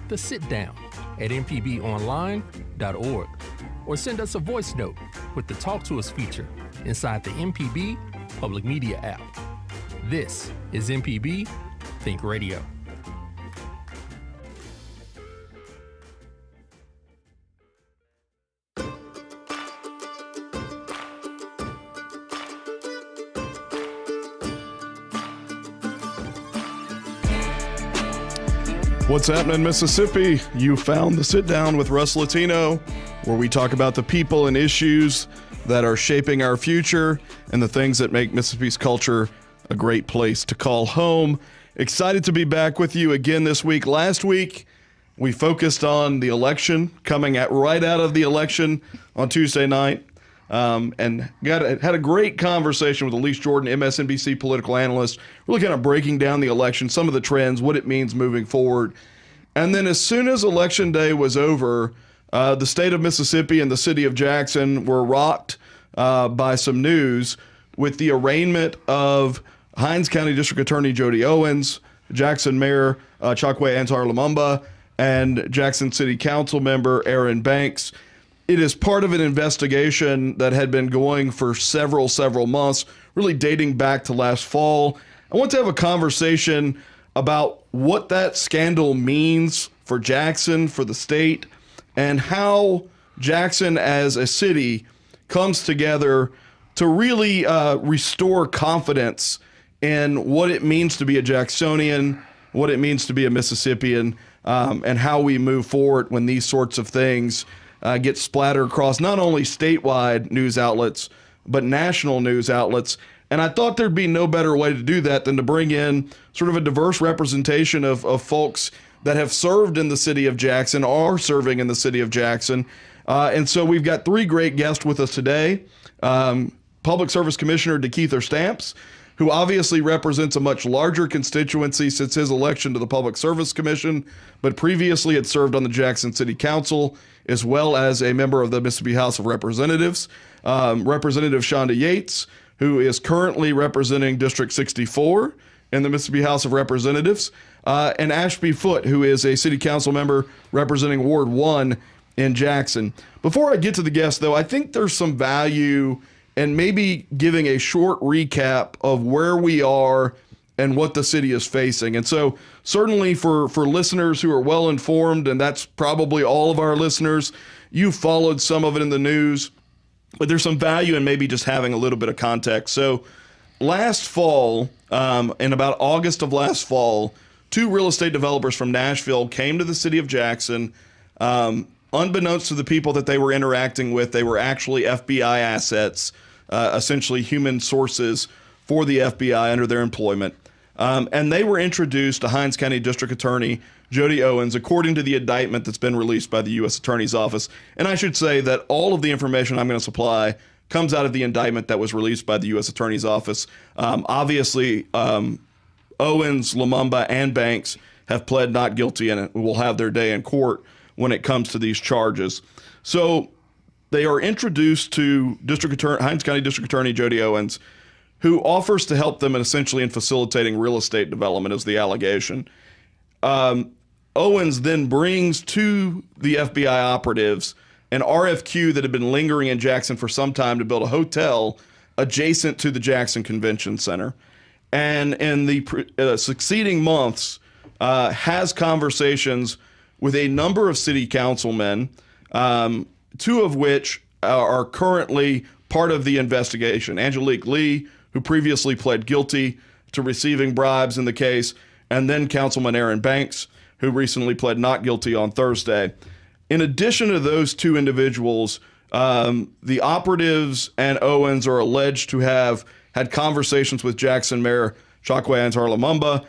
the Sitdown at mpbonline.org or send us a voice note with the Talk to Us feature inside the MPB Public Media app. This is MPB Think Radio. What's happening, Mississippi? You found the Sit Down with Russ Latino, where we talk about the people and issues that are shaping our future and the things that make Mississippi's culture a great place to call home. Excited to be back with you again this week. Last week, we focused on the election, right out of the election on Tuesday night, and had a great conversation with Elise Jordan, MSNBC political analyst, really kind of breaking down the election, some of the trends, what it means moving forward. And then as soon as Election Day was over, the state of Mississippi and the city of Jackson were rocked by some news with the arraignment of Hinds County District Attorney Jody Owens, Jackson Mayor Chokwe Antar Lumumba, and Jackson City Council member Aaron Banks. It is part of an investigation that had been going for several months, really dating back to last fall. I want to have a conversation about what that scandal means for Jackson, for the state, and how Jackson as a city comes together to really restore confidence in what it means to be a Jacksonian, what it means to be a Mississippian, and how we move forward when these sorts of things get splattered across not only statewide news outlets, but national news outlets. And I thought there'd be no better way to do that than to bring in sort of a diverse representation of folks that have served in the city of Jackson, are serving in the city of Jackson. And so we've got three great guests with us today. Public Service Commissioner DeKeither Stamps, who obviously represents a much larger constituency since his election to the Public Service Commission, but previously had served on the Jackson City Council, as well as a member of the Mississippi House of Representatives. Representative Shanda Yates, who is currently representing District 64 in the Mississippi House of Representatives, and Ashby Foote, who is a city council member representing Ward 1 in Jackson. Before I get to the guests, though, I think there's some value in maybe giving a short recap of where we are and what the city is facing. And so certainly for listeners who are well informed, and that's probably all of our listeners, you followed some of it in the news, but there's some value in maybe just having a little bit of context. So last fall, in about August of last fall, two real estate developers from Nashville came to the city of Jackson. Unbeknownst to the people that they were interacting with, they were actually FBI assets, essentially human sources for the FBI under their employment. And they were introduced to Hinds County District Attorney Jody Owens, according to the indictment that's been released by the U.S. Attorney's Office. And I should say that all of the information I'm going to supply comes out of the indictment that was released by the U.S. Attorney's Office. Obviously, Owens, Lumumba, and Banks have pled not guilty and will have their day in court when it comes to these charges. So they are introduced to Hinds County District Attorney Jody Owens, who offers to help them essentially in facilitating real estate development, is the allegation. Owens then brings to the FBI operatives an RFQ that had been lingering in Jackson for some time to build a hotel adjacent to the Jackson Convention Center. And in the succeeding months, has conversations with a number of city councilmen, two of which are currently part of the investigation. Angelique Lee, who previously pled guilty to receiving bribes in the case, and then Councilman Aaron Banks, who recently pled not guilty on Thursday. In addition to those two individuals, the operatives and Owens are alleged to have had conversations with Jackson Mayor Chokwe Antar Lumumba,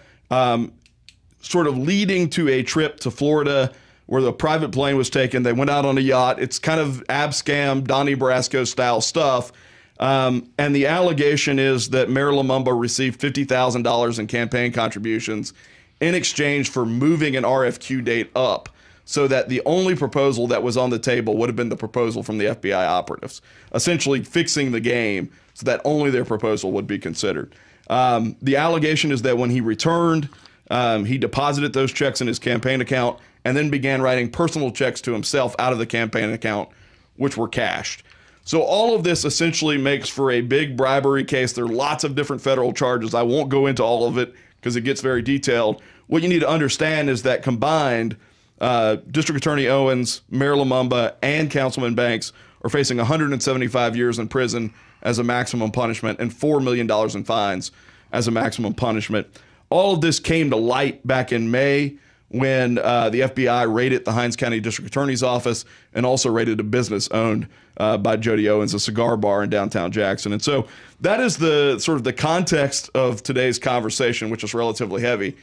sort of leading to a trip to Florida where the private plane was taken. They went out on a yacht. It's kind of abscam, Donnie Brasco style stuff. And the allegation is that Mayor Lumumba received $50,000 in campaign contributions in exchange for moving an RFQ date up, so that the only proposal that was on the table would have been the proposal from the FBI operatives, essentially fixing the game so that only their proposal would be considered. The allegation is that when he returned, He deposited those checks in his campaign account and then began writing personal checks to himself out of the campaign account, which were cashed. So all of this essentially makes for a big bribery case. There are lots of different federal charges. I won't go into all of it because it gets very detailed. What you need to understand is that combined, District Attorney Owens, Mayor Lumumba, and Councilman Banks are facing 175 years in prison as a maximum punishment and $4 million in fines as a maximum punishment. All of this came to light back in May when the FBI raided the Hinds County District Attorney's office and also raided a business owned by Jody Owens, a cigar bar in downtown Jackson. And so that is the sort of the context of today's conversation, which is relatively heavy.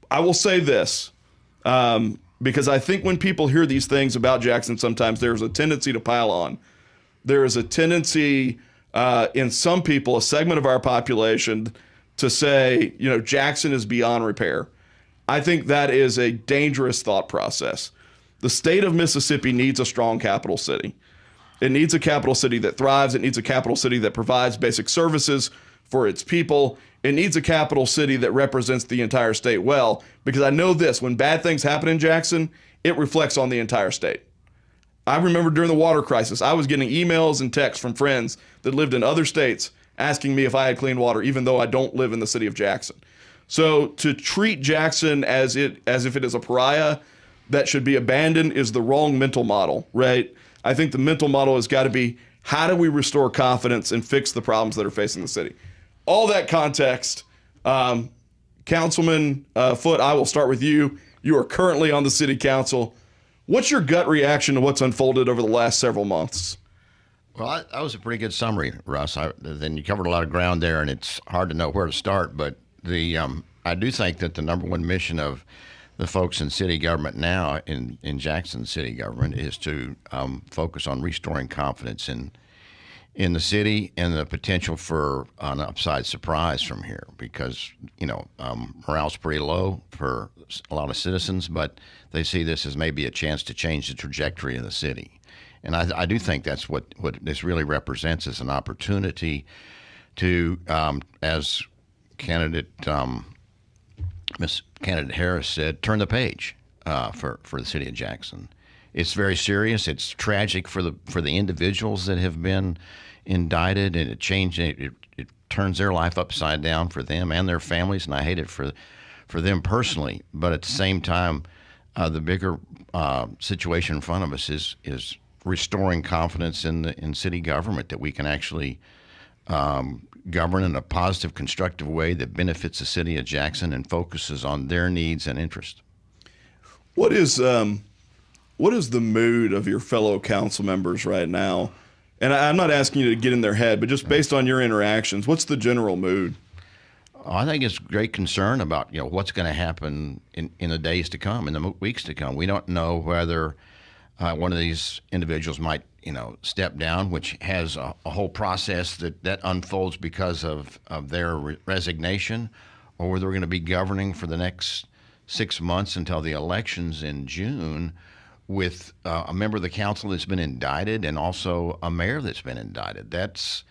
I will say this, because I think when people hear these things about Jackson, sometimes there's a tendency to pile on. There is a tendency in some people, a segment of our population, to say, you know, Jackson is beyond repair. I think that is a dangerous thought process. The state of Mississippi needs a strong capital city. It needs a capital city that thrives. It needs a capital city that provides basic services for its people. It needs a capital city that represents the entire state well, because I know this, when bad things happen in Jackson, it reflects on the entire state. I remember during the water crisis, I was getting emails and texts from friends that lived in other states asking me if I had clean water, even though I don't live in the city of Jackson. So to treat Jackson as if it is a pariah that should be abandoned is the wrong mental model, right? I think the mental model has got to be, how do we restore confidence and fix the problems that are facing the city? All that context, Councilman Foote, I will start with you. You are currently on the city council. What's your gut reaction to what's unfolded over the last several months? Well, that was a pretty good summary, Russ. Then you covered a lot of ground there, and it's hard to know where to start. But I do think that the number one mission of the folks in city government now, in Jackson city government, is to focus on restoring confidence in the city and the potential for an upside surprise from here, because, you know, morale's pretty low for a lot of citizens, but they see this as maybe a chance to change the trajectory of the city. And I do think that's what this really represents, is an opportunity to, as Miss Candidate Harris said, turn the page for the city of Jackson. It's very serious. It's tragic for the individuals that have been indicted, and it turns their life upside down for them and their families, and I hate it for them personally. But at the same time, the bigger situation in front of us is restoring confidence in city government, that we can actually govern in a positive, constructive way that benefits the city of Jackson and focuses on their needs and interests. What is the mood of your fellow council members right now? And I'm not asking you to get in their head, but just based on your interactions, what's the general mood? I think it's great concern about, you know, what's going to happen in the days to come, in the weeks to come. We don't know whether one of these individuals might, you know, step down, which has a whole process that unfolds because of their resignation, or whether we're going to be governing for the next 6 months until the elections in June with a member of the council that's been indicted and also a mayor that's been indicted. That's,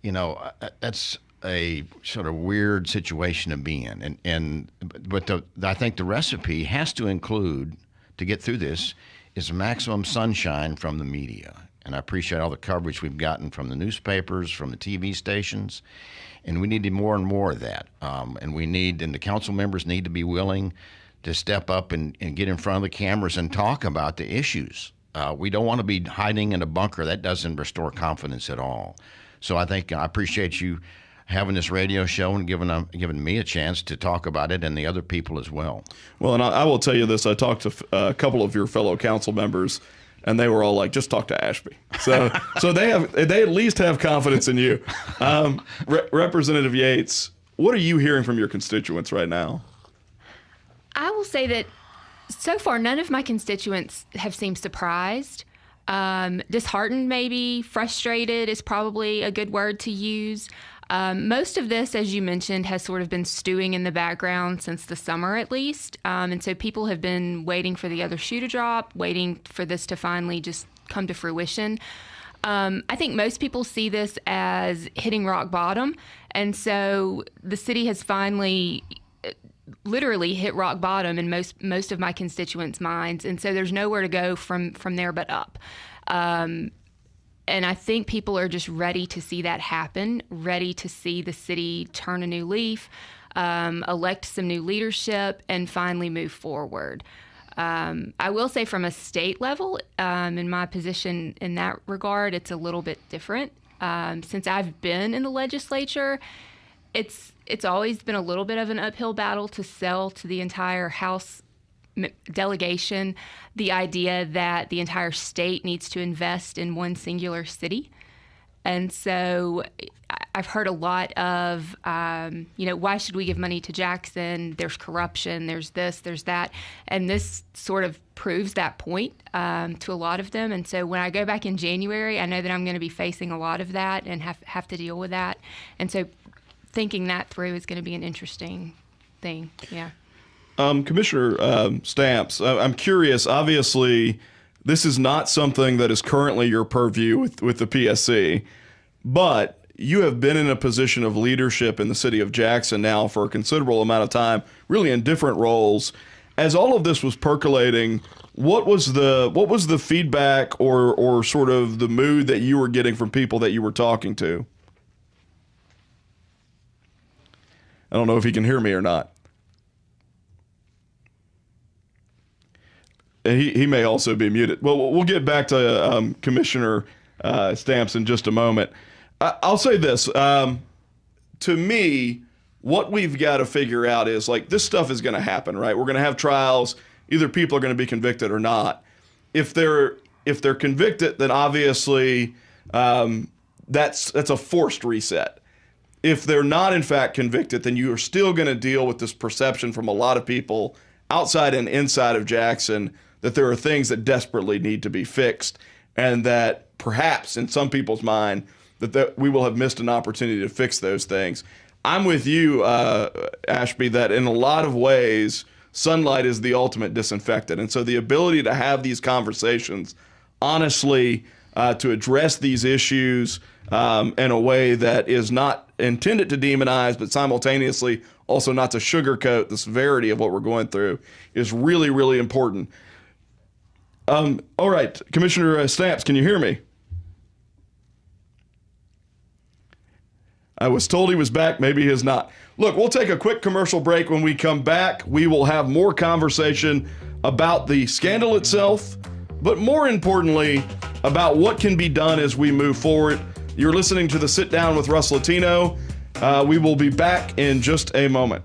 you know, that's a sort of weird situation to be in. But I think the recipe has to include, to get through this, is maximum sunshine from the media. And I appreciate all the coverage we've gotten from the newspapers, from the TV stations, and we need more and more of that. And the council members need to be willing to step up and get in front of the cameras and talk about the issues. We don't want to be hiding in a bunker. That doesn't restore confidence at all. So I think I appreciate you having this radio show and giving me a chance to talk about it, and the other people as well. Well, and I will tell you this. I talked to a couple of your fellow council members, and they were all like, just talk to Ashby. So they at least have confidence in you. Representative Yates, what are you hearing from your constituents right now? I will say that so far, none of my constituents have seemed surprised. Disheartened, maybe. Frustrated is probably a good word to use. Most of this, as you mentioned, has sort of been stewing in the background since the summer, at least. And so people have been waiting for the other shoe to drop, waiting for this to finally just come to fruition. I think most people see this as hitting rock bottom. And so the city has finally literally hit rock bottom in most of my constituents' minds, and so there's nowhere to go from there but up. And I think people are just ready to see that happen, ready to see the city turn a new leaf, elect some new leadership, and finally move forward. I will say from a state level, in my position in that regard, it's a little bit different. Since I've been in the legislature, it's always been a little bit of an uphill battle to sell to the entire House delegation the idea that the entire state needs to invest in one singular city. And so I've heard a lot of, why should we give money to Jackson? There's corruption, there's this, there's that. And this sort of proves that point to a lot of them. And so when I go back in January, I know that I'm going to be facing a lot of that and have to deal with that. And so thinking that through is going to be an interesting thing. Yeah. Commissioner Stamps, I'm curious, obviously, this is not something that is currently your purview with the PSC, but you have been in a position of leadership in the city of Jackson now for a considerable amount of time, really in different roles. As all of this was percolating, what was the feedback or sort of the mood that you were getting from people that you were talking to? I don't know if he can hear me or not. He may also be muted. Well, we'll get back to Commissioner Stamps in just a moment. I'll say this. To me, what we've got to figure out is, like, this stuff is going to happen, right? We're going to have trials. Either people are going to be convicted or not. If they're convicted, then obviously that's a forced reset. If they're not, in fact, convicted, then you are still going to deal with this perception from a lot of people outside and inside of Jackson that there are things that desperately need to be fixed, and that perhaps in some people's mind that we will have missed an opportunity to fix those things. I'm with you, Ashby, that in a lot of ways, sunlight is the ultimate disinfectant. And so the ability to have these conversations honestly, to address these issues in a way that is not intended to demonize, but simultaneously also not to sugarcoat the severity of what we're going through, is really, really important. All right, Commissioner Stamps, can you hear me? I was told he was back. Maybe he is not. Look, we'll take a quick commercial break. When we come back, we will have more conversation about the scandal itself, but more importantly, about what can be done as we move forward. You're listening to the Sit Down with Russ Latino. We will be back in just a moment.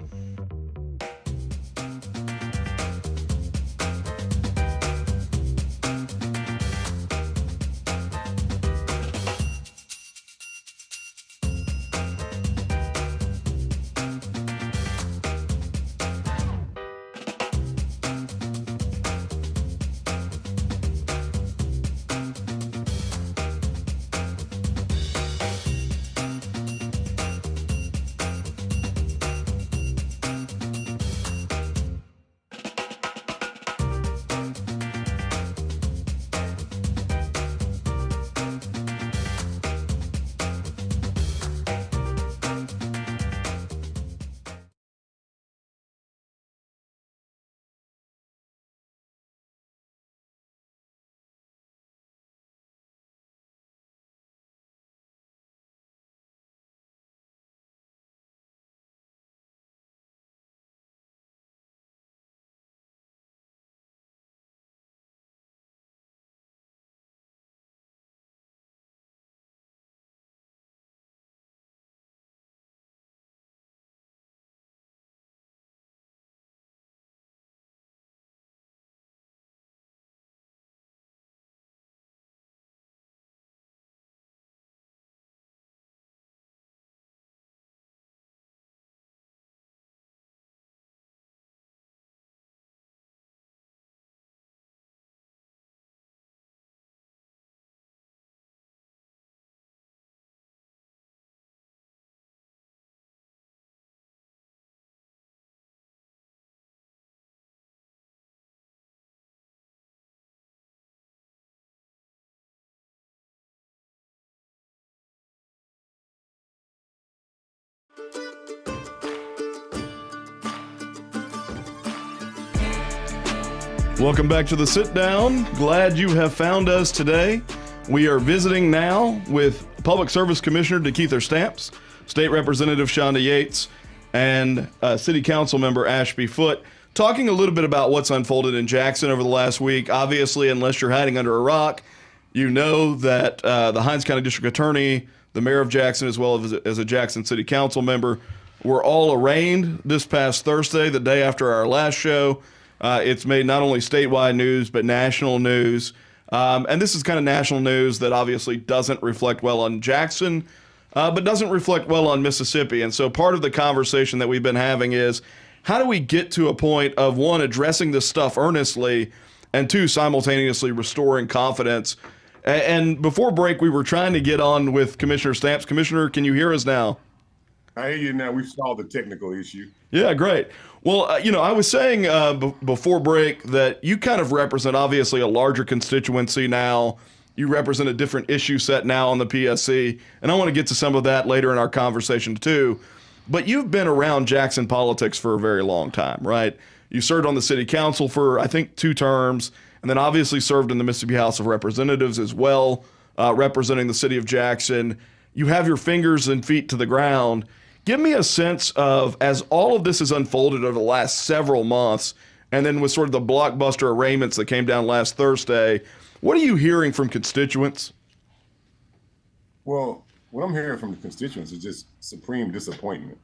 Welcome back to the Sit Down. Glad you have found us today. We are visiting now with Public Service Commissioner DeKeither Stamps, State Representative Shanda Yates, and City Council Member Ashby Foote, talking a little bit about what's unfolded in Jackson over the last week. Obviously, unless you're hiding under a rock, you know that the Hinds County District Attorney, the Mayor of Jackson, as well as a Jackson City Council member, were all arraigned this past Thursday, the day after our last show. It's made not only statewide news, but national news. And this is kind of national news that obviously doesn't reflect well on Jackson, but doesn't reflect well on Mississippi. And so part of the conversation that we've been having is, how do we get to a point of, one, addressing this stuff earnestly, and two, simultaneously restoring confidence? And before break, we were trying to get on with Commissioner Stamps. Commissioner, can you hear us now? I hear you now. We've solved the technical issue. Yeah, great. Well, I was saying before break that you kind of represent, obviously, a larger constituency now. You represent a different issue set now on the PSC, and I want to get to some of that later in our conversation, too. But you've been around Jackson politics for a very long time, right? You served on the city council for, I think, 2 terms, and then obviously served in the Mississippi House of Representatives as well, representing the city of Jackson. You have your fingers and feet to the ground. Give me a sense of, as all of this has unfolded over the last several months, and then with sort of the blockbuster arraignments that came down last Thursday, what are you hearing from constituents? Well, what I'm hearing from the constituents is just supreme disappointment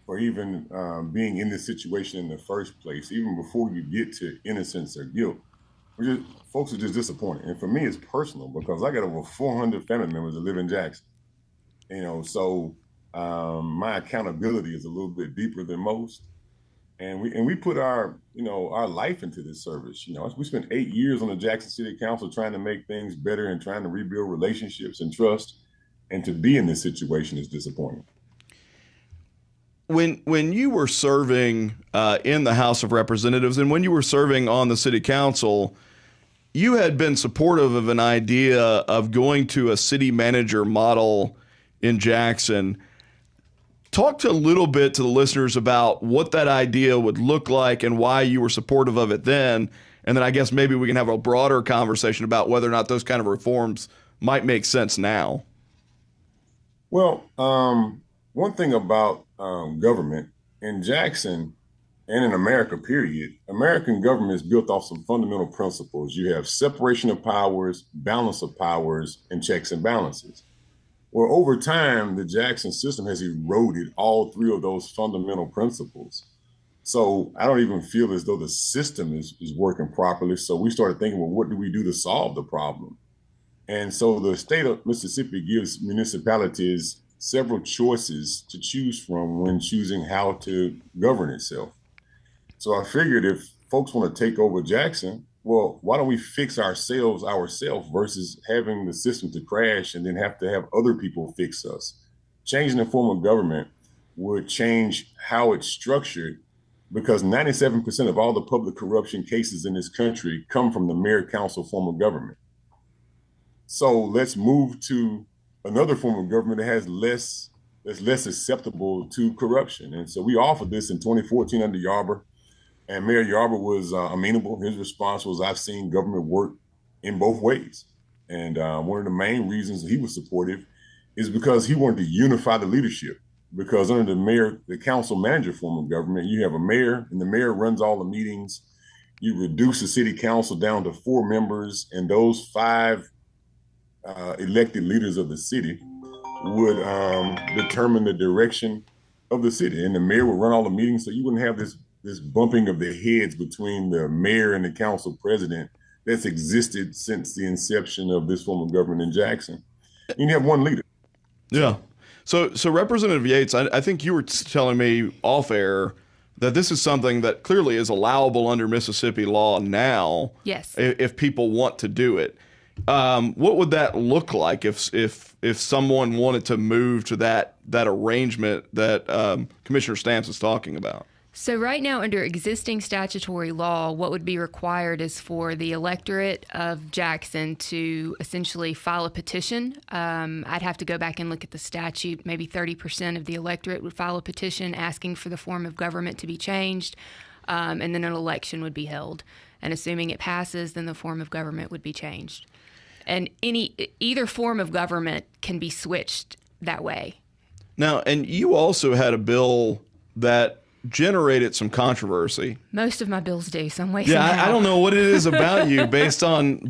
for even being in this situation in the first place, even before you get to innocence or guilt. Folks are just disappointed. And for me, it's personal because I got over 400 family members that live in Jackson. So my accountability is a little bit deeper than most. And we put our life into this service. We spent 8 years on the Jackson City Council trying to make things better and trying to rebuild relationships and trust. And to be in this situation is disappointing. When you were serving in the House of Representatives and when you were serving on the City Council, you had been supportive of an idea of going to a city manager model in Jackson. Talk to a little bit to the listeners about what that idea would look like and why you were supportive of it then. And then I guess maybe we can have a broader conversation about whether or not those kind of reforms might make sense now. Well, one thing about government in Jackson and in America, period, American government is built off some fundamental principles. You have separation of powers, balance of powers, and checks and balances. Well, over time, the Jackson system has eroded all 3 of those fundamental principles. So I don't even feel as though the system is working properly. So we started thinking, well, what do we do to solve the problem? And so the state of Mississippi gives municipalities several choices to choose from when choosing how to govern itself. So I figured if folks want to take over Jackson, well, why don't we fix ourselves versus having the system to crash and then have to have other people fix us? Changing the form of government would change how it's structured, because 97% of all the public corruption cases in this country come from the mayor council form of government. So let's move to another form of government that's less acceptable to corruption. And so we offered this in 2014 under Yarber, and Mayor Yarber was amenable. His response was, I've seen government work in both ways. And one of the main reasons he was supportive is because he wanted to unify the leadership. Because under the council manager form of government, you have a mayor, and the mayor runs all the meetings. You reduce the city council down to 4 members, and those 5 elected leaders of the city would determine the direction of the city, and the mayor would run all the meetings. So you wouldn't have this bumping of the heads between the mayor and the council president that's existed since the inception of this form of government in Jackson. You have one leader. Yeah. So Representative Yates, I think you were telling me off air that this is something that clearly is allowable under Mississippi law now. Yes. If people want to do it. What would that look like if someone wanted to move to that arrangement that Commissioner Stamps is talking about? So right now, under existing statutory law, what would be required is for the electorate of Jackson to essentially file a petition. I'd have to go back and look at the statute. Maybe 30% of the electorate would file a petition asking for the form of government to be changed, and then an election would be held. And assuming it passes, then the form of government would be changed. And either form of government can be switched that way. Now, and you also had a bill that generated some controversy. Most of my bills do, some way, somehow. Yeah, I don't know what it is about you. Based on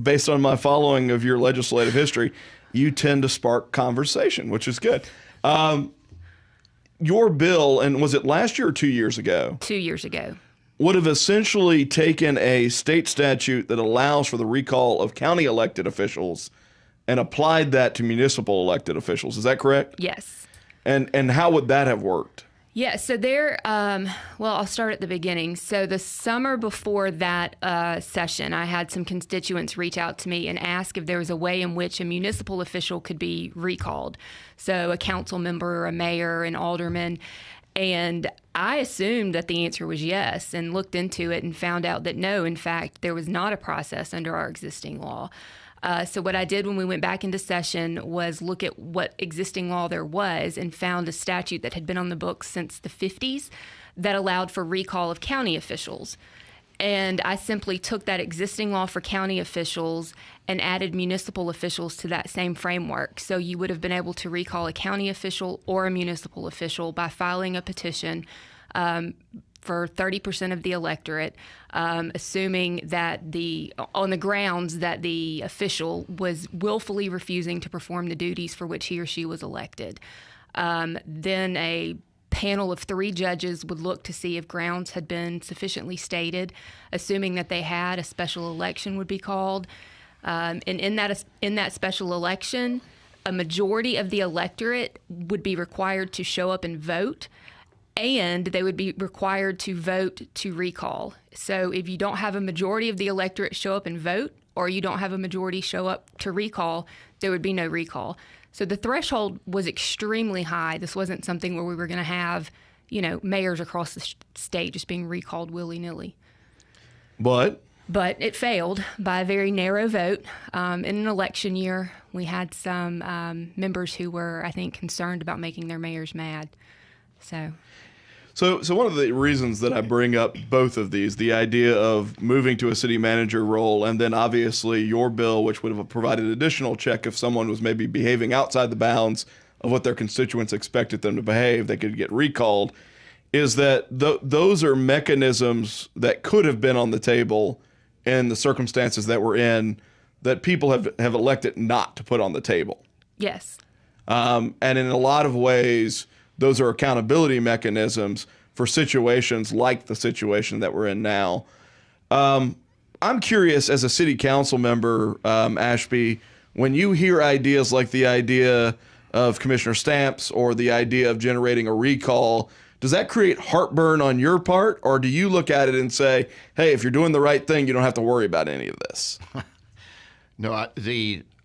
my following of your legislative history, you tend to spark conversation, which is good. Your bill, and was it last year or 2 years ago? 2 years ago. Would have essentially taken a state statute that allows for the recall of county elected officials and applied that to municipal elected officials. Is that correct? Yes. And how would that have worked? Yeah, so I'll start at the beginning. So the summer before that session, I had some constituents reach out to me and ask if there was a way in which a municipal official could be recalled. So a council member, a mayor, an alderman. And I assumed that the answer was yes, and looked into it and found out that no, in fact, there was not a process under our existing law. So what I did when we went back into session was look at what existing law there was and found a statute that had been on the books since the 50s that allowed for recall of county officials. And I simply took that existing law for county officials and added municipal officials to that same framework. So you would have been able to recall a county official or a municipal official by filing a petition for 30% of the electorate, assuming that on the grounds that the official was willfully refusing to perform the duties for which he or she was elected. Then a panel of 3 judges would look to see if grounds had been sufficiently stated. Assuming that they had, a special election would be called. And in that special election, a majority of the electorate would be required to show up and vote, and they would be required to vote to recall. So if you don't have a majority of the electorate show up and vote, or you don't have a majority show up to recall, there would be no recall. So the threshold was extremely high. This wasn't something where we were going to have, mayors across the state just being recalled willy-nilly. But it failed by a very narrow vote. In an election year, we had some members who were, I think, concerned about making their mayors mad. So one of the reasons that I bring up both of these, the idea of moving to a city manager role, and then obviously your bill, which would have provided additional check if someone was maybe behaving outside the bounds of what their constituents expected them to behave, they could get recalled, is that those are mechanisms that could have been on the table in the circumstances that we're in that people have elected not to put on the table. Yes. And in a lot of ways, those are accountability mechanisms for situations like the situation that we're in now. I'm curious, as a city council member, Ashby, when you hear ideas like the idea of Commissioner Stamps or the idea of generating a recall, does that create heartburn on your part, or do you look at it and say, hey, if you're doing the right thing, you don't have to worry about any of this? No,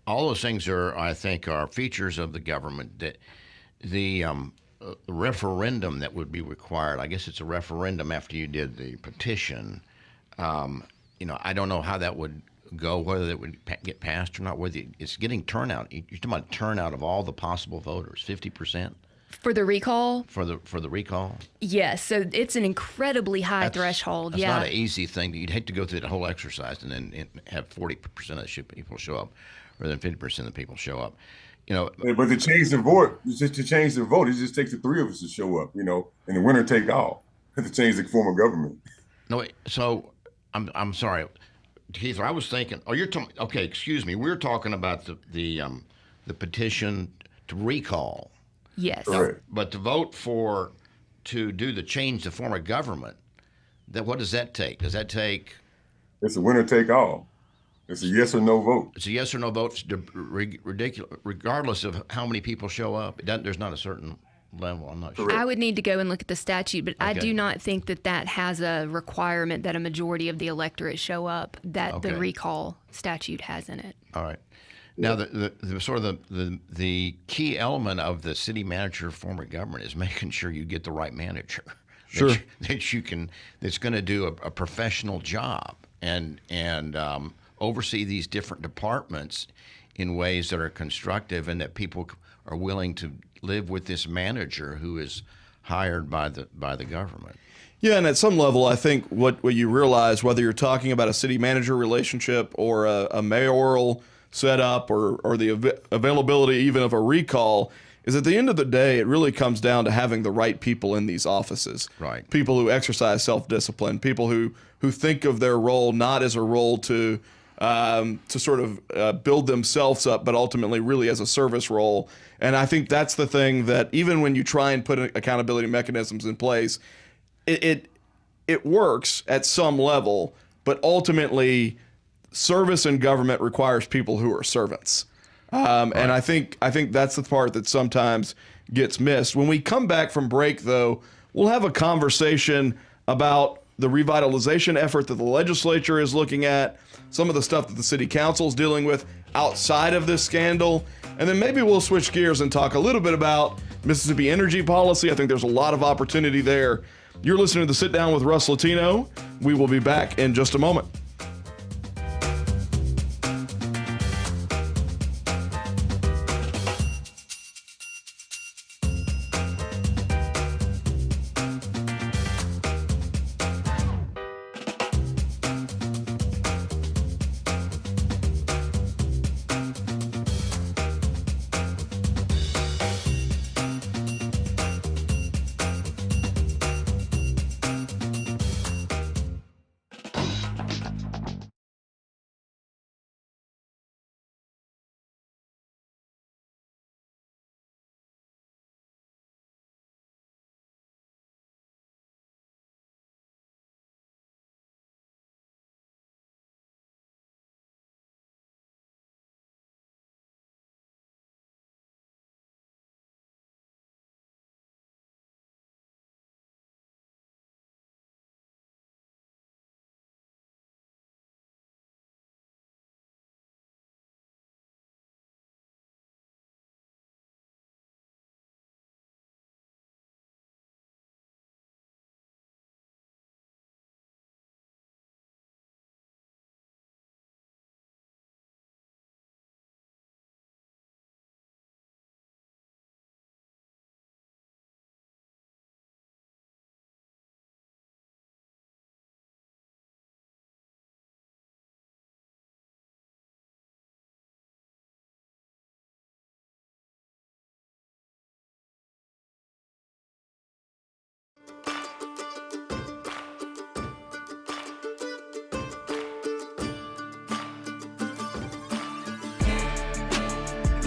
all those things I think, are features of the government. That the referendum that would be required, I guess it's a referendum after you did the petition. I don't know how that would go, whether it would get passed or not, whether it's getting turnout. You're talking about turnout of all the possible voters, 50%? For the recall? For the recall? Yes, so it's an incredibly high threshold. That's not an easy thing. You'd hate to go through the whole exercise and then have 40% of the people show up, rather than 50% of the people show up. But to change the vote, it just takes the 3 of us to show up, and the winner take all to change the form of government. No, so I'm sorry, Keith. I was thinking. Oh, you're talking. Okay, excuse me. We're talking about the petition to recall. Yes. Correct. But to vote to do the change the form of government, what does that take? Does that take? It's a winner take all. It's a yes or no vote. It's a yes or no vote, ridiculous, regardless of how many people show up. There's not a certain level. I'm not sure. I would need to go and look at the statute, but I do not think that has a requirement that a majority of the electorate show up that the recall statute has in it. All right. Now, the sort of the key element of the city manager form of government is making sure you get the right manager. Sure. That's going to do a professional job and oversee these different departments in ways that are constructive and that people are willing to live with this manager who is hired by the government. Yeah, and at some level, I think what you realize, whether you're talking about a city manager relationship or a mayoral setup or the availability even of a recall, is at the end of the day, it really comes down to having the right people in these offices. Right. People who exercise self-discipline, people who think of their role not as a role to sort of build themselves up, but ultimately really as a service role. And I think that's the thing that even when you try and put accountability mechanisms in place, it works at some level, but ultimately service in government requires people who are servants. Right. And I think that's the part that sometimes gets missed. When we come back from break, though, we'll have a conversation about the revitalization effort that the legislature is looking at, some of the stuff that the city council is dealing with outside of this scandal, and then maybe we'll switch gears and talk a little bit about Mississippi energy policy. I think there's a lot of opportunity there. You're listening to the Sit Down with Russ Latino. We will be back in just a moment.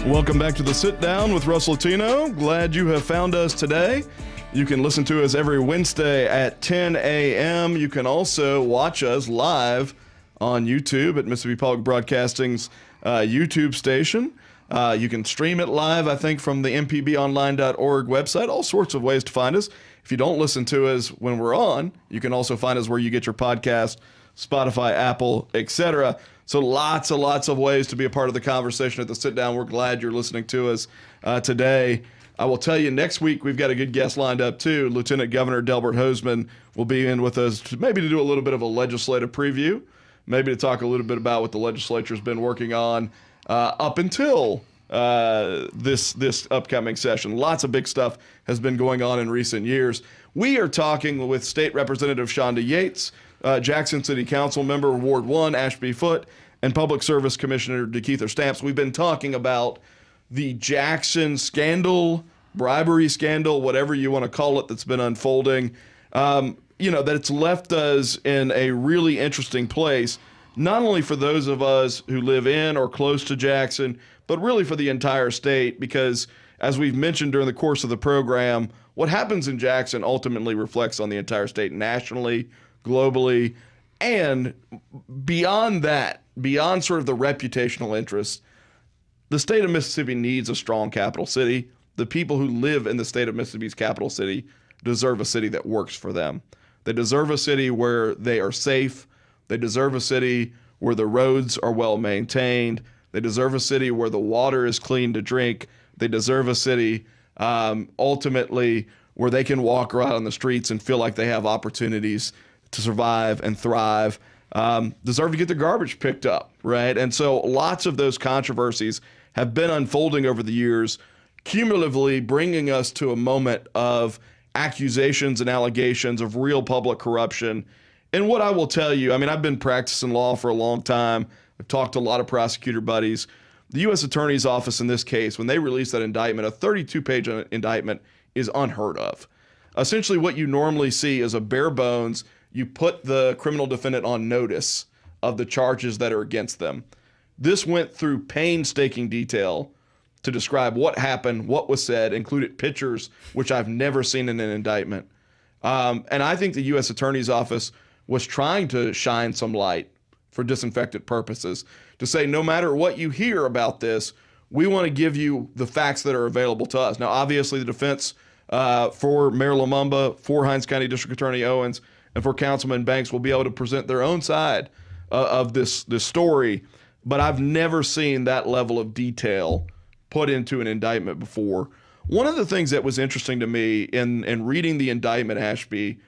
Welcome back to the Sit Down with Russ Latino. Glad you have found us today. You can listen to us every Wednesday at 10 a.m. You can also watch us live on YouTube at Mississippi Public Broadcasting's YouTube station. You can stream it live, I think, from the mpbonline.org website. All sorts of ways to find us. If you don't listen to us when we're on, you can also find us where you get your podcast, Spotify, Apple, etc. So lots of ways to be a part of the conversation at the Sit Down. We're glad you're listening to us today. I will tell you, next week we've got a good guest lined up too. Lieutenant Governor Delbert Hosemann will be in with us to maybe to do a little bit of a legislative preview, maybe to talk a little bit about what the legislature's been working on up until this upcoming session. Lots of big stuff has been going on in recent years. We are talking with State Representative Shanda Yates, Jackson City Council member, Ward 1, Ashby Foote, and Public Service Commissioner DeKeither Stamps. We've been talking about the Jackson scandal, bribery scandal, whatever you want to call it, that's been unfolding. That it's left us in a really interesting place, not only for those of us who live in or close to Jackson, but really for the entire state, because as we've mentioned during the course of the program, what happens in Jackson ultimately reflects on the entire state nationally, globally, and beyond that, beyond sort of the reputational interests, the state of Mississippi needs a strong capital city. The people who live in the state of Mississippi's capital city deserve a city that works for them. They deserve a city where they are safe. They deserve a city where the roads are well maintained. They deserve a city where the water is clean to drink. They deserve a city, ultimately, where they can walk around on the streets and feel like they have opportunities to survive and thrive. Deserve to get their garbage picked up, right? And so lots of those controversies have been unfolding over the years, cumulatively bringing us to a moment of accusations and allegations of real public corruption. And what I will tell you, I mean, I've been practicing law for a long time. I've talked to a lot of prosecutor buddies. The U.S. Attorney's Office in this case, when they released that indictment, a 32-page indictment is unheard of. Essentially, what you normally see is a bare bones, you put the criminal defendant on notice of the charges that are against them. This went through painstaking detail to describe what happened, what was said, included pictures, which I've never seen in an indictment. And I think the U.S. Attorney's Office was trying to shine some light for disinfectant purposes to say, no matter what you hear about this, we want to give you the facts that are available to us. Now, obviously, the defense for Mayor Lumumba, for Hinds County District Attorney Owens, and for Councilman Banks will be able to present their own side of this story. But I've never seen that level of detail put into an indictment before. One of the things that was interesting to me in reading the indictment, Ashby,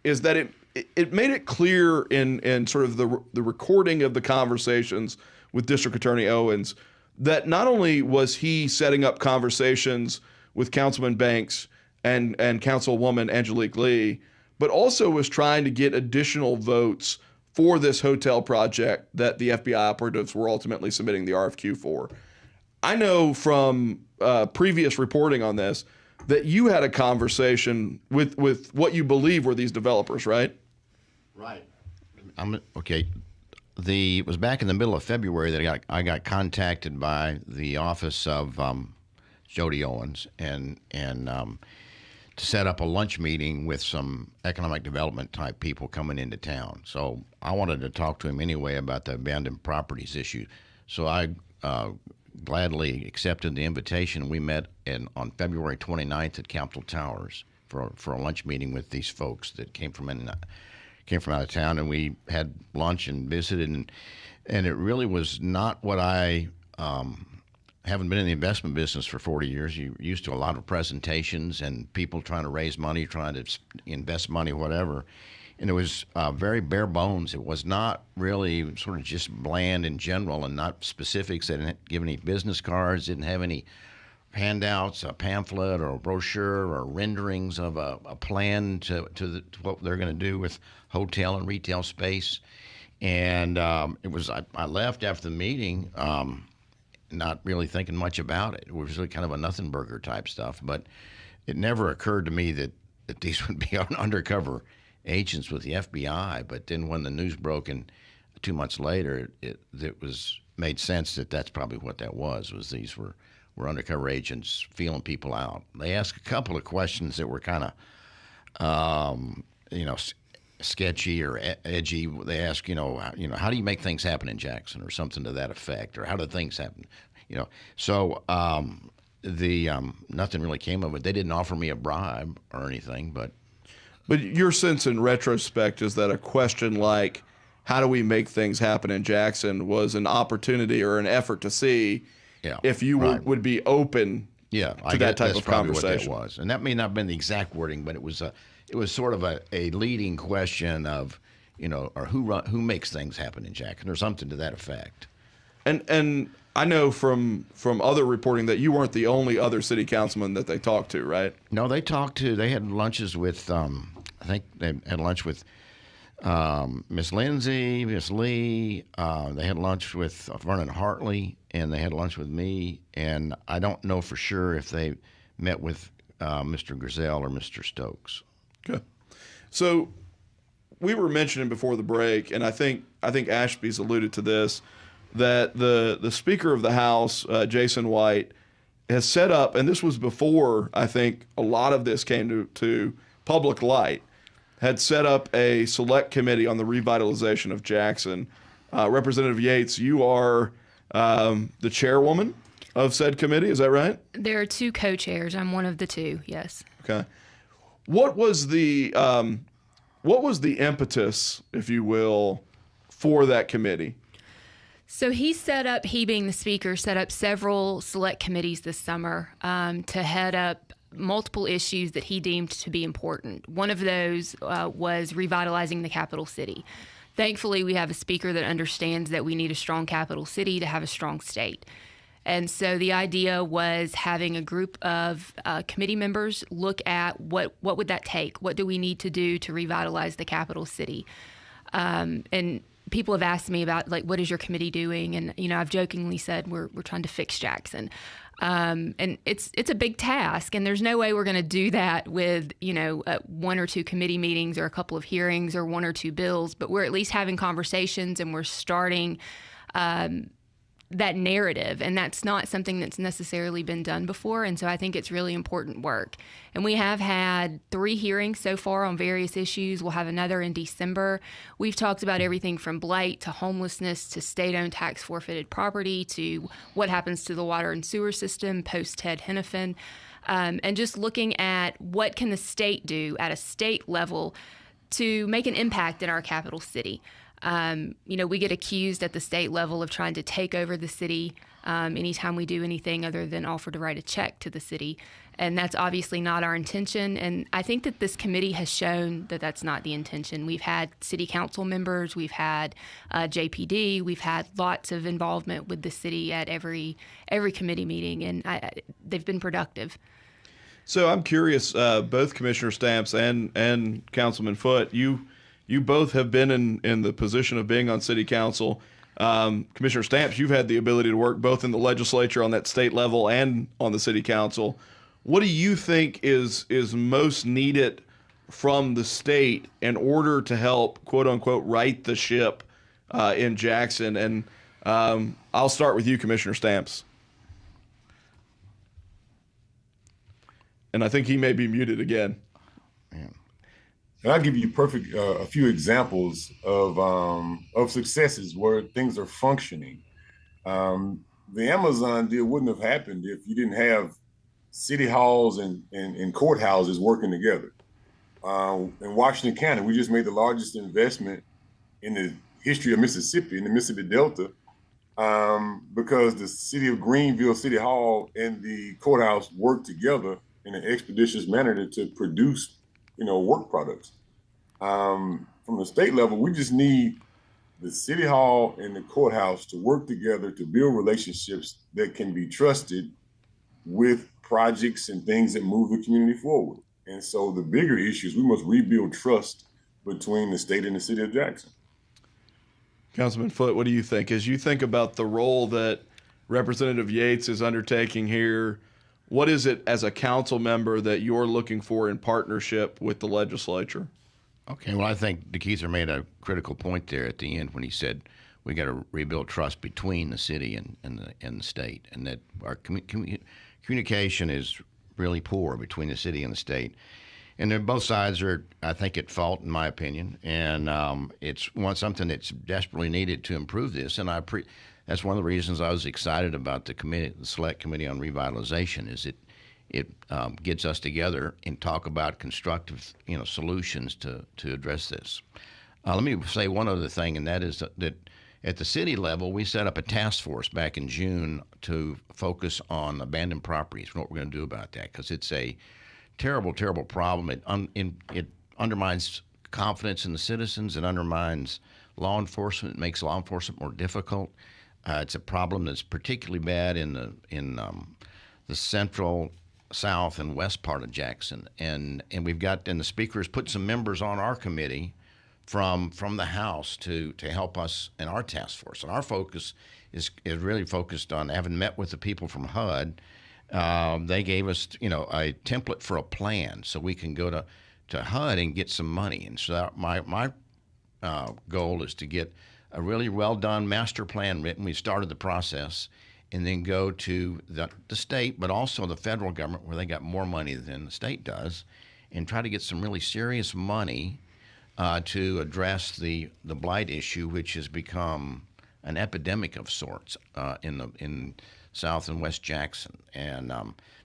is that it made it clear in sort of the recording of the conversations with District Attorney Owens that not only was he setting up conversations with Councilman Banks and Councilwoman Angelique Lee, but also was trying to get additional votes for this hotel project that the FBI operatives were ultimately submitting the RFQ for. I know from previous reporting on this that you had a conversation with what you believe were these developers, right? Right. Okay. It was back in the middle of February that I got contacted by the office of Jody Owens and to set up a lunch meeting with some economic development type people coming into town. So I wanted to talk to him anyway about the abandoned properties issue. So I gladly accepted the invitation. We met on February 29th at Capitol Towers for a lunch meeting with these folks that came from out of town, and we had lunch and visited, and it really was not what I haven't been in the investment business for 40 years. You're used to a lot of presentations and people trying to raise money, trying to invest money, whatever. And it was very bare bones. It was not really sort of just bland in general and not specifics. They didn't give any business cards, didn't have any handouts, a pamphlet or a brochure or renderings of a plan to what they're going to do with hotel and retail space. And it was I left after the meeting not really thinking much about it. It was really kind of a nothing burger type stuff. But it never occurred to me that these would be undercover agents with the FBI. But then when the news broke, and 2 months later, it was made sense that that's probably what that was these were undercover agents feeling people out. They asked a couple of questions that were kind of, sketchy or edgy. They asked, how do you make things happen in Jackson, or something to that effect, or how do things happen, So nothing really came of it. They didn't offer me a bribe or anything, but your sense in retrospect is that a question like, how do we make things happen in Jackson, was an opportunity or an effort to see if you would be open to that type of conversation. What that was. And that may not have been the exact wording, but it was sort of a leading question of, or who makes things happen in Jackson, or something to that effect. And I know from other reporting that you weren't the only other city councilman that they talked to, right? No, they had lunches with, I think they had lunch with Miss Lindsay, Miss Lee. They had lunch with Vernon Hartley, and they had lunch with me. And I don't know for sure if they met with Mr. Griselle or Mr. Stokes. Okay. So we were mentioning before the break, and I think Ashby's alluded to this, that the Speaker of the House, Jason White, has set up, and this was before I think a lot of this came to public light, had set up a select committee on the revitalization of Jackson. Representative Yates, you are the chairwoman of said committee, is that right? There are two co-chairs. I'm one of the two, yes. Okay. What was the impetus, if you will, for that committee? So he being the speaker, set up several select committees this summer to head up multiple issues that he deemed to be important. One of those was revitalizing the capital city. Thankfully, we have a speaker that understands that we need a strong capital city to have a strong state. And so the idea was having a group of committee members look at what would that take? What do we need to do to revitalize the capital city? And people have asked me about, like, what is your committee doing? And, I've jokingly said we're trying to fix Jackson. And it's a big task, and there's no way we're going to do that with, one or two committee meetings or a couple of hearings or one or two bills, but we're at least having conversations and we're starting that narrative, and that's not something that's necessarily been done before. And so I think it's really important work. And we have had 3 hearings so far on various issues. We'll have another in December. We've talked about everything from blight to homelessness to state-owned tax forfeited property to what happens to the water and sewer system post-Ted Hennepin, and just looking at what can the state do at a state level to make an impact in our capital city. We get accused at the state level of trying to take over the city anytime we do anything other than offer to write a check to the city. And that's obviously not our intention. And I think that this committee has shown that that's not the intention. We've had city council members, we've had JPD, we've had lots of involvement with the city at every committee meeting, and they've been productive. So I'm curious, both Commissioner Stamps and Councilman Foote, you both have been in the position of being on city council. Commissioner Stamps, you've had the ability to work both in the legislature on that state level and on the city council. What do you think is most needed from the state in order to help, quote unquote, right the ship in Jackson? And I'll start with you, Commissioner Stamps. And I think he may be muted again. And I'll give you a few examples of successes where things are functioning. The Amazon deal wouldn't have happened if you didn't have city halls and courthouses working together. In Washington County, we just made the largest investment in the history of Mississippi, in the Mississippi Delta, because the city of Greenville City Hall and the courthouse worked together in an expeditious manner to produce work products. From the state level, we just need the city hall and the courthouse to work together to build relationships that can be trusted with projects and things that move the community forward. And so the bigger issue is we must rebuild trust between the state and the city of Jackson. Councilman Foote, what do you think? As you think about the role that Representative Yates is undertaking here, what is it as a council member that you're looking for in partnership with the legislature? Okay, well, I think DeKeither made a critical point there at the end when he said we got to rebuild trust between the city and the state, and that our communication is really poor between the city and the state. And both sides are, I think, at fault, in my opinion, and it's something that's desperately needed to improve this. And that's one of the reasons I was excited about the Select Committee on Revitalization. Is it gets us together and talk about constructive, solutions to address this. Let me say one other thing, and that is that at the city level, we set up a task force back in June to focus on abandoned properties and what we're going to do about that, because it's a terrible, terrible problem. It undermines confidence in the citizens. It undermines law enforcement. It makes law enforcement more difficult. It's a problem that's particularly bad in the central, south, and west part of Jackson. And we've got, and the speaker has put some members on our committee from the House to help us in our task force. And our focus is really focused on, having met with the people from HUD, they gave us, a template for a plan so we can go to HUD and get some money. And so my goal is to get a really well-done master plan written. We started the process, and then go to the state, but also the federal government, where they got more money than the state does, and try to get some really serious money to address the blight issue, which has become an epidemic of sorts in South and West Jackson. And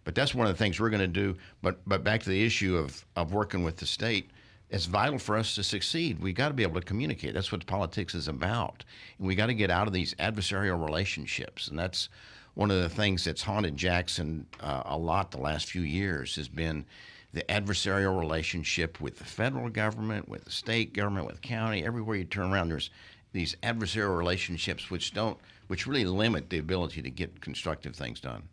but that's one of the things we're going to do. But back to the issue of working with the state, it's vital for us to succeed. We got to be able to communicate. That's what politics is about. And we got to get out of these adversarial relationships. And that's one of the things that's haunted Jackson a lot the last few years, has been the adversarial relationship with the federal government, with the state government, with county. Everywhere you turn around, there's these adversarial relationships, which really limit the ability to get constructive things done.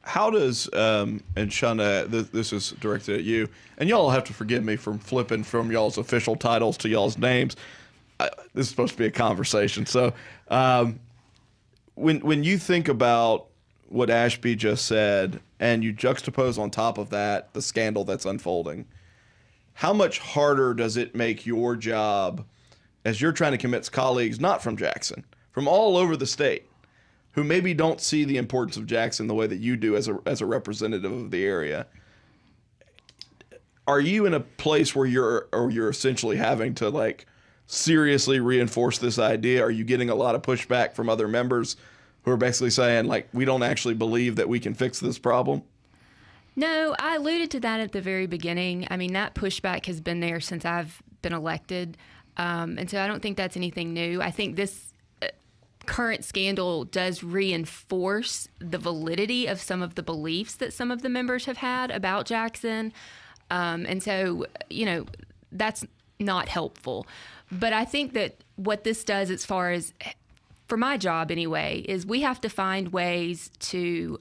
How does and Shanda, this is directed at you, and y'all have to forgive me from flipping from y'all's official titles to y'all's names. This is supposed to be a conversation, so when you think about what Ashby just said, and you juxtapose on top of that the scandal that's unfolding, how much harder does it make your job as you're trying to convince colleagues not from Jackson, from all over the state, who maybe don't see the importance of Jackson the way that you do as a representative of the area? Are you in a place where you're essentially having to like seriously reinforce this idea? Are you getting a lot of pushback from other members who are basically saying like, we don't actually believe that we can fix this problem? No, I alluded to that at the very beginning. I mean, that pushback has been there since I've been elected. And so I don't think that's anything new. I think this current scandal does reinforce the validity of some of the beliefs that some of the members have had about Jackson. And so, that's not helpful. But I think that what this does, as far as for my job anyway, is we have to find ways to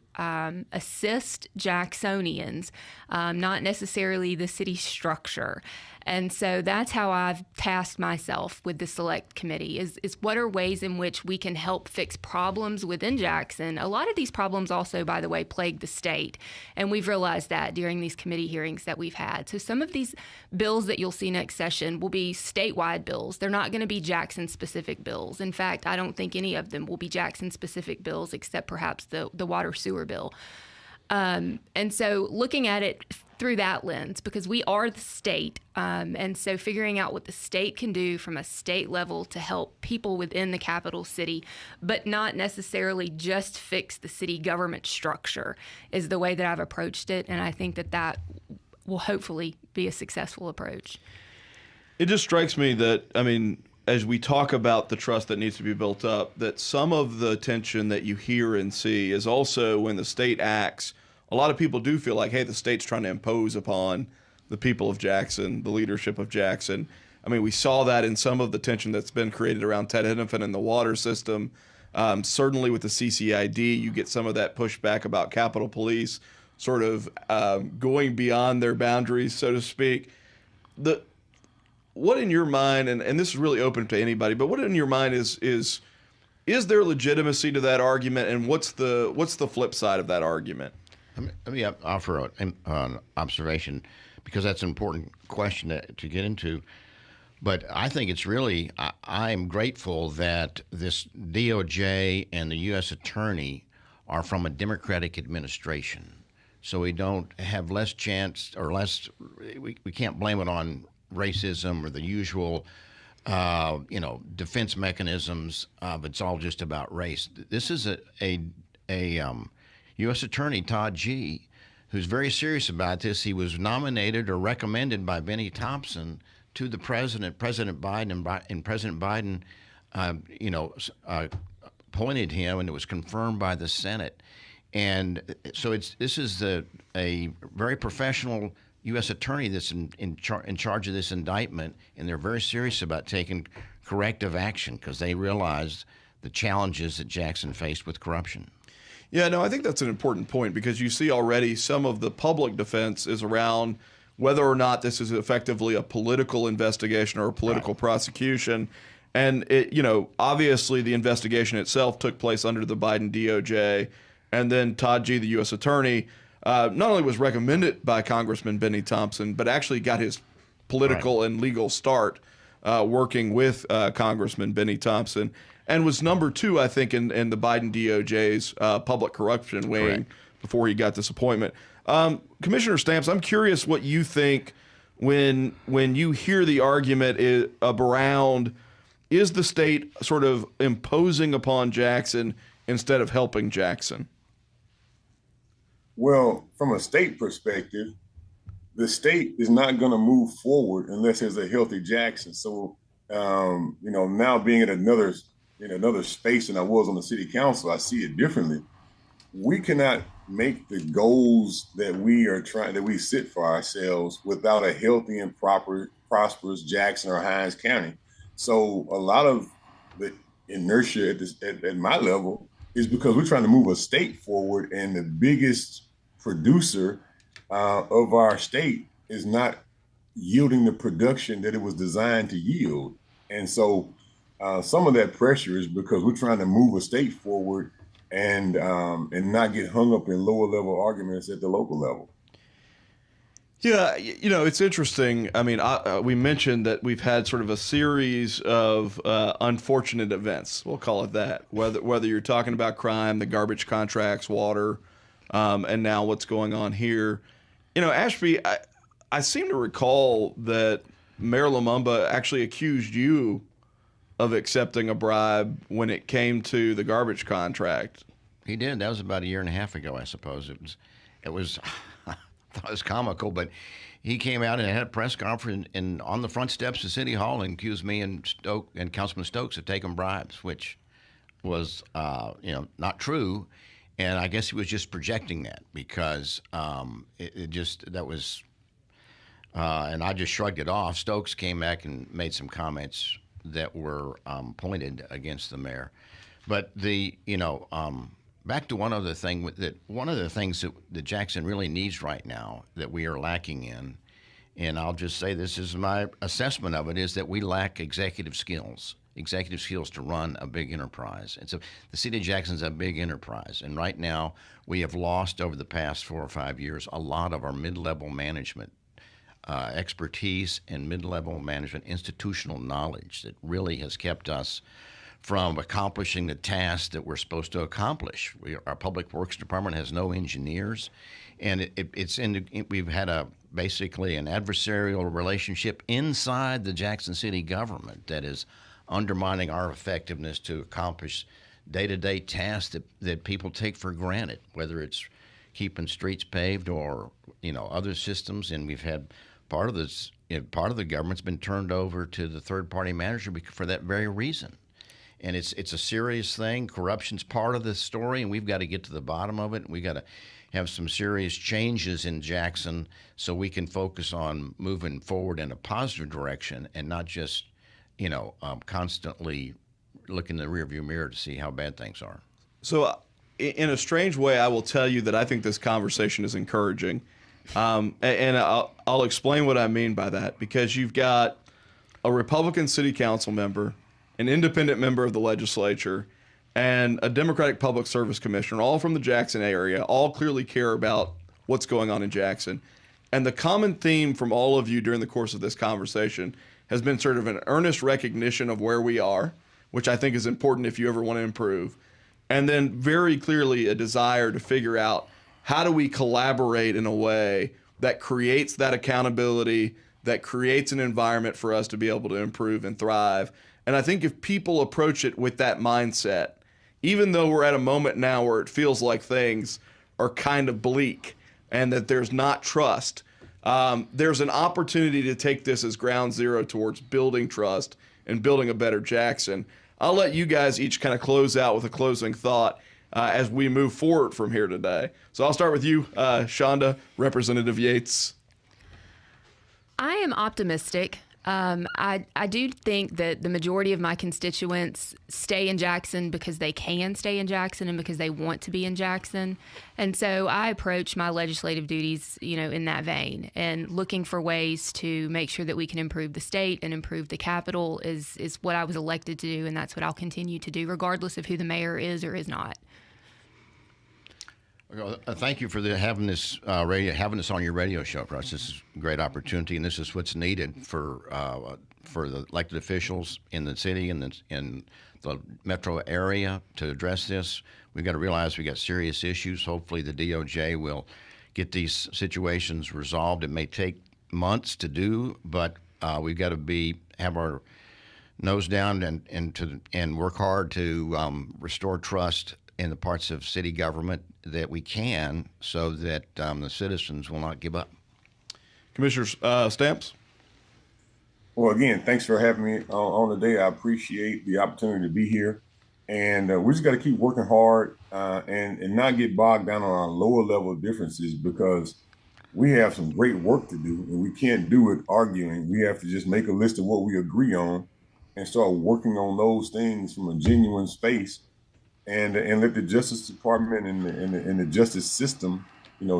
assist Jacksonians, not necessarily the city structure. And so that's how I've tasked myself with the select committee is what are ways in which we can help fix problems within Jackson. A lot of these problems also, by the way, plague the state. And we've realized that during these committee hearings that we've had. So some of these bills that you'll see next session will be statewide bills. They're not going to be Jackson-specific bills. In fact, I don't think any of them will be Jackson-specific bills except perhaps the water sewer bill. And so looking at it through that lens, because we are the state, and so figuring out what the state can do from a state level to help people within the capital city, but not necessarily just fix the city government structure, is the way that I've approached it, and I think that will hopefully be a successful approach. It just strikes me that, I mean, as we talk about the trust that needs to be built up, that some of the tension that you hear and see is also when the state acts. A lot of people do feel like, hey, the state's trying to impose upon the people of Jackson, the leadership of Jackson. I mean, we saw that in some of the tension that's been created around Ted Hennepin and the water system. Certainly with the CCID, you get some of that pushback about Capitol Police sort of going beyond their boundaries, so to speak. What in your mind, and this is really open to anybody, but what in your mind is there legitimacy to that argument, and what's the flip side of that argument? Let me offer an observation, because that's an important question to get into. But I think it's really, I am grateful that this DOJ and the U.S. Attorney are from a Democratic administration. So we don't have less chance or less, we can't blame it on racism or the usual, defense mechanisms of it's all just about race. This is a U.S. Attorney, Todd G., who's very serious about this. He was nominated or recommended by Benny Thompson to the president, President Biden, and President Biden, appointed him, and it was confirmed by the Senate. And so this is a very professional U.S. attorney that's in charge of this indictment, and they're very serious about taking corrective action because they realized the challenges that Jackson faced with corruption. Yeah, no, I think that's an important point, because you see already some of the public defense is around whether or not this is effectively a political investigation or a political prosecution. And obviously the investigation itself took place under the Biden DOJ, and then Todd G., the U.S. attorney, not only was recommended by Congressman Benny Thompson, but actually got his political and legal start working with Congressman Benny Thompson, and was number 2, I think, in the Biden DOJ's public corruption wing before he got this appointment. Commissioner Stamps, I'm curious what you think when you hear the argument around, is the state sort of imposing upon Jackson instead of helping Jackson? Well, from a state perspective, the state is not going to move forward unless there's a healthy Jackson. So, now being in another space than I was on the city council, I see it differently. We cannot make the goals that we set for ourselves without a healthy and prosperous Jackson or Hinds County. So a lot of the inertia at my level is because we're trying to move a state forward, and the biggest producer of our state is not yielding the production that it was designed to yield. And so some of that pressure is because we're trying to move a state forward and not get hung up in lower level arguments at the local level. Yeah, it's interesting. I mean, we mentioned that we've had sort of a series of unfortunate events. We'll call it that. Whether you're talking about crime, the garbage contracts, water, and now what's going on here. Ashby, I seem to recall that Mayor Lumumba actually accused you of accepting a bribe when it came to the garbage contract. He did. That was about a year and a half ago, I suppose. It was I thought it was comical, but he came out and had a press conference and on the front steps of City Hall and accused me and Councilman Stokes of taking bribes, which was not true. And I guess he was just projecting that because and I just shrugged it off. Stokes came back and made some comments that were pointed against the mayor. But back to one of the things that Jackson really needs right now that we are lacking in, and I'll just say this is my assessment of it, is that we lack executive skills to run a big enterprise. And so the city of Jackson's a big enterprise, and right now we have lost over the past 4 or 5 years a lot of our mid-level management expertise and mid-level management institutional knowledge that really has kept us from accomplishing the tasks that we're supposed to accomplish. Our Public Works Department has no engineers, and we've had basically an adversarial relationship inside the Jackson City government that is undermining our effectiveness to accomplish day-to-day tasks that people take for granted, whether it's keeping streets paved or other systems. And we've had part of the government's been turned over to the third-party manager for that very reason. And it's a serious thing. Corruption's part of the story, and we've got to get to the bottom of it. We've got to have some serious changes in Jackson so we can focus on moving forward in a positive direction and not just, constantly look in the rearview mirror to see how bad things are. So in a strange way, I will tell you that I think this conversation is encouraging. And I'll explain what I mean by that, because you've got a Republican city council member, an independent member of the legislature, and a Democratic public service commissioner, all from the Jackson area, all clearly care about what's going on in Jackson. And the common theme from all of you during the course of this conversation has been sort of an earnest recognition of where we are, which I think is important if you ever want to improve. And then very clearly a desire to figure out how do we collaborate in a way that creates that accountability, that creates an environment for us to be able to improve and thrive. And I think if people approach it with that mindset, even though we're at a moment now where it feels like things are kind of bleak and that there's not trust, there's an opportunity to take this as ground zero towards building trust and building a better Jackson. I'll let you guys each kind of close out with a closing thought as we move forward from here today. So I'll start with you, Shanda, Representative Yates. I am optimistic. I do think that the majority of my constituents stay in Jackson because they can stay in Jackson and because they want to be in Jackson. And so I approach my legislative duties, in that vein, and looking for ways to make sure that we can improve the state and improve the capital is what I was elected to do. And that's what I'll continue to do, regardless of who the mayor is or is not. Thank you for having this on your radio show for us. This is a great opportunity, and this is what's needed for the elected officials in the city and in the metro area to address this. We've got to realize we got serious issues. Hopefully, the DOJ will get these situations resolved. It may take months to do, but we've got to have our nose down and work hard to restore trust in the parts of city government that we can, so that the citizens will not give up. Commissioner Stamps? Well, again, thanks for having me on today. I appreciate the opportunity to be here. And we just got to keep working hard and not get bogged down on our lower level differences, because we have some great work to do, and we can't do it arguing. We have to just make a list of what we agree on and start working on those things from a genuine space, and let the Justice Department and the justice system,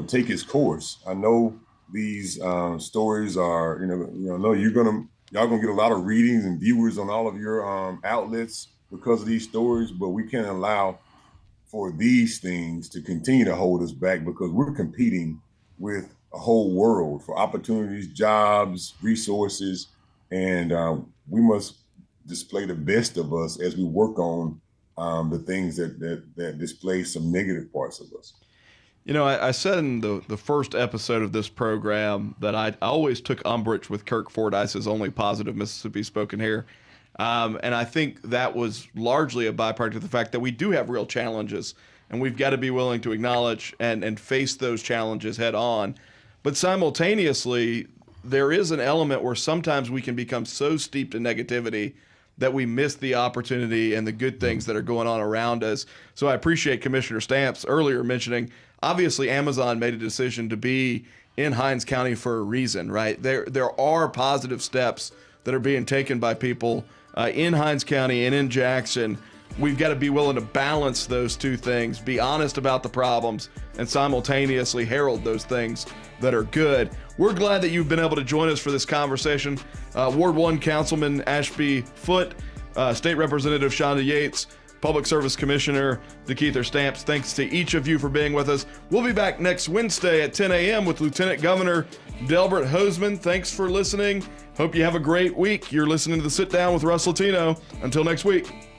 take its course. I know these stories are, no, y'all gonna get a lot of readings and viewers on all of your outlets because of these stories, but we can't allow for these things to continue to hold us back, because we're competing with a whole world for opportunities, jobs, resources, and we must display the best of us as we work on the things that display some negative parts of us. I said in the first episode of this program that I always took umbrage with Kirk Fordyce's only positive Mississippi spoken here. And I think that was largely a byproduct of the fact that we do have real challenges, and we've got to be willing to acknowledge and face those challenges head on. But simultaneously, there is an element where sometimes we can become so steeped in negativity that we miss the opportunity and the good things that are going on around us. So I appreciate Commissioner Stamps earlier mentioning, obviously Amazon made a decision to be in Hinds County for a reason, right? There are positive steps that are being taken by people in Hinds County and in Jackson. We've got to be willing to balance those two things, be honest about the problems, and simultaneously herald those things that are good. We're glad that you've been able to join us for this conversation. Ward 1 Councilman Ashby Foote, State Representative Shanda Yates, Public Service Commissioner DeKeither Stamps, thanks to each of you for being with us. We'll be back next Wednesday at 10 a.m. with Lieutenant Governor Delbert Hosemann. Thanks for listening. Hope you have a great week. You're listening to the Sit Down with Russ Latino. Until next week.